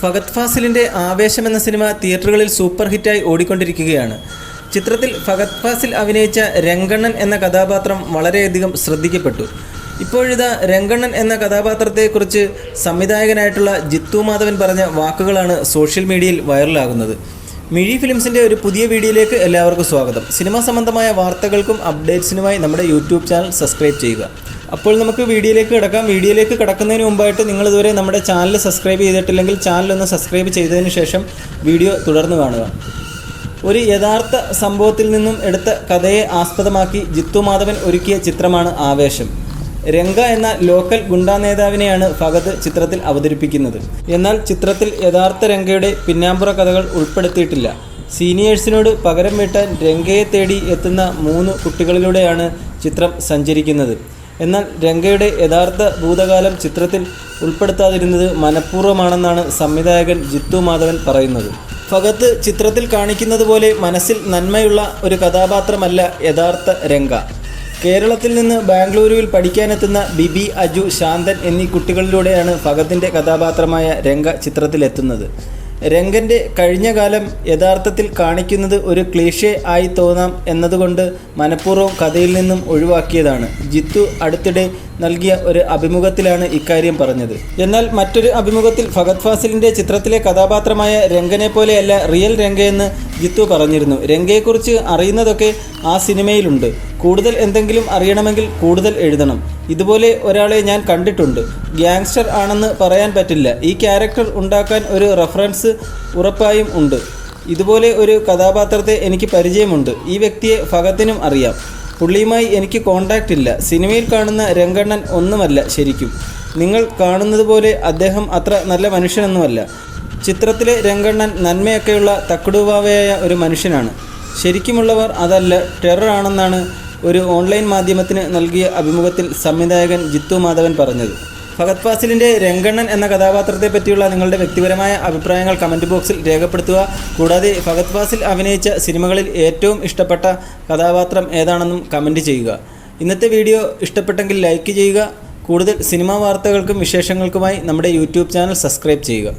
ഫഹദ് ഫാസിലിൻ്റെ ആവേശം എന്ന സിനിമ തിയേറ്ററുകളിൽ സൂപ്പർ ഹിറ്റായി ഓടിക്കൊണ്ടിരിക്കുകയാണ്. ചിത്രത്തിൽ ഫഹദ് ഫാസിൽ അഭിനയിച്ച രംഗണ്ണൻ എന്ന കഥാപാത്രം വളരെയധികം ശ്രദ്ധിക്കപ്പെട്ടു. ഇപ്പോഴിതാ രംഗണ്ണൻ എന്ന കഥാപാത്രത്തെക്കുറിച്ച് സംവിധായകനായിട്ടുള്ള ജിത്തു മാധവൻ പറഞ്ഞ വാക്കുകളാണ് സോഷ്യൽ മീഡിയയിൽ വൈറലാകുന്നത്. മിഴി ഫിലിംസിൻ്റെ ഒരു പുതിയ വീഡിയോയിലേക്ക് എല്ലാവർക്കും സ്വാഗതം. സിനിമാ സംബന്ധമായ വാർത്തകൾക്കും അപ്ഡേറ്റ്സിനുമായി നമ്മുടെ യൂട്യൂബ് ചാനൽ സബ്സ്ക്രൈബ് ചെയ്യുക. അപ്പോൾ നമുക്ക് വീഡിയോയിലേക്ക് കിടക്കാം. വീഡിയോയിലേക്ക് കടക്കുന്നതിന് മുമ്പായിട്ട് നിങ്ങളിതുവരെ നമ്മുടെ ചാനൽ സബ്സ്ക്രൈബ് ചെയ്തിട്ടില്ലെങ്കിൽ ചാനലൊന്ന് സബ്സ്ക്രൈബ് ചെയ്തതിന് ശേഷം വീഡിയോ തുടർന്ന് കാണുക. ഒരു യഥാർത്ഥ സംഭവത്തിൽ നിന്നും എടുത്ത കഥയെ ആസ്പദമാക്കി ജിത്തു മാധവൻ ഒരുക്കിയ ചിത്രമാണ് ആവേശം. രംഗ എന്ന ലോക്കൽ ഗുണ്ടാ നേതാവിനെയാണ് ഫഹദ് ചിത്രത്തിൽ അവതരിപ്പിക്കുന്നത്. എന്നാൽ ചിത്രത്തിൽ യഥാർത്ഥ രംഗയുടെ പിന്നാമ്പുറ കഥകൾ ഉൾപ്പെടുത്തിയിട്ടില്ല. സീനിയേഴ്സിനോട് പകരം വീട്ടാൻ രംഗയെ തേടി എത്തുന്ന 3 കുട്ടികളിലൂടെയാണ് ചിത്രം സഞ്ചരിക്കുന്നത്. എന്നാൽ രംഗയുടെ യഥാർത്ഥ ഭൂതകാലം ചിത്രത്തിൽ ഉൾപ്പെടുത്താതിരുന്നത് മനഃപൂർവ്വമാണെന്നാണ് സംവിധായകൻ ജിത്തു മാധവൻ പറയുന്നത്. ഫഹദ് ചിത്രത്തിൽ കാണിക്കുന്നത് പോലെ മനസ്സിൽ നന്മയുള്ള ഒരു കഥാപാത്രമല്ല യഥാർത്ഥ രംഗ. കേരളത്തിൽ നിന്ന് ബാംഗ്ലൂരുവിൽ പഠിക്കാനെത്തുന്ന ബിബി, അജു, ശാന്തൻ എന്നീ കുട്ടികളിലൂടെയാണ് ഫഹദിൻ്റെ കഥാപാത്രമായ രംഗ ചിത്രത്തിലെത്തുന്നത്. രംഗൻ്റെ കഴിഞ്ഞ കാലം യഥാർത്ഥത്തിൽ കാണിക്കുന്നത് ഒരു ക്ലീഷേ ആയി തോന്നാം എന്നതുകൊണ്ട് മനഃപൂർവ്വം കഥയിൽ നിന്നും ഒഴിവാക്കിയതാണ്. ജിത്തു അടുത്തിടെ നൽകിയ ഒരു അഭിമുഖത്തിലാണ് ഇക്കാര്യം പറഞ്ഞത്. എന്നാൽ മറ്റൊരു അഭിമുഖത്തിൽ ഫഹദ് ഫാസിലിൻ്റെ ചിത്രത്തിലെ കഥാപാത്രമായ രംഗനെ പോലെയല്ല റിയൽ രംഗയെന്ന് ജിത്തു പറഞ്ഞിരുന്നു. രംഗയെക്കുറിച്ച് അറിയുന്നതൊക്കെ ആ സിനിമയിലുണ്ട്. കൂടുതൽ എന്തെങ്കിലും അറിയണമെങ്കിൽ കൂടുതൽ എഴുതണം. ഇതുപോലെ ഒരാളെ ഞാൻ കണ്ടിട്ടുണ്ട്. ഗ്യാങ്സ്റ്റർ ആണെന്ന് പറയാൻ പറ്റില്ല. ഈ ക്യാരക്ടർ ഉണ്ടാക്കാൻ ഒരു റെഫറൻസ് ഉറപ്പായും ഉണ്ട്. ഇതുപോലെ ഒരു കഥാപാത്രത്തെ എനിക്ക് പരിചയമുണ്ട്. ഈ വ്യക്തിയെ ഫഹദിനും അറിയാം. പുള്ളിയുമായി എനിക്ക് കോണ്ടാക്റ്റ് ഇല്ല. സിനിമയിൽ കാണുന്ന രംഗണ്ണൻ ഒന്നുമല്ല ശരിക്കും. നിങ്ങൾ കാണുന്നത് പോലെ അദ്ദേഹം അത്ര നല്ല മനുഷ്യനൊന്നുമല്ല. ചിത്രത്തിലെ രംഗണ്ണൻ നന്മയൊക്കെയുള്ള തക്കുടുവാവയായ ഒരു മനുഷ്യനാണ്. ശരിക്കുമുള്ളവർ അതല്ല, ടെറർ ആണെന്നാണ് ഒരു ഓൺലൈൻ മാധ്യമത്തിന് നൽകിയ അഭിമുഖത്തിൽ സംവിധായകൻ ജിത്തു മാധവൻ പറഞ്ഞത്. ഫഹദ് ഫാസിലിൻ്റെ രംഗണ്ണൻ എന്ന കഥാപാത്രത്തെ പറ്റിയുള്ള നിങ്ങളുടെ വ്യക്തിപരമായ അഭിപ്രായങ്ങൾ കമൻറ്റ് ബോക്സിൽ രേഖപ്പെടുത്തുക. കൂടാതെ ഫഹദ് ഫാസിൽ അഭിനയിച്ച സിനിമകളിൽ ഏറ്റവും ഇഷ്ടപ്പെട്ട കഥാപാത്രം ഏതാണെന്നും കമൻറ്റ് ചെയ്യുക. ഇന്നത്തെ വീഡിയോ ഇഷ്ടപ്പെട്ടെങ്കിൽ ലൈക്ക് ചെയ്യുക. കൂടുതൽ സിനിമാ വാർത്തകൾക്കും വിശേഷങ്ങൾക്കുമായി നമ്മുടെ യൂട്യൂബ് ചാനൽ സബ്സ്ക്രൈബ് ചെയ്യുക.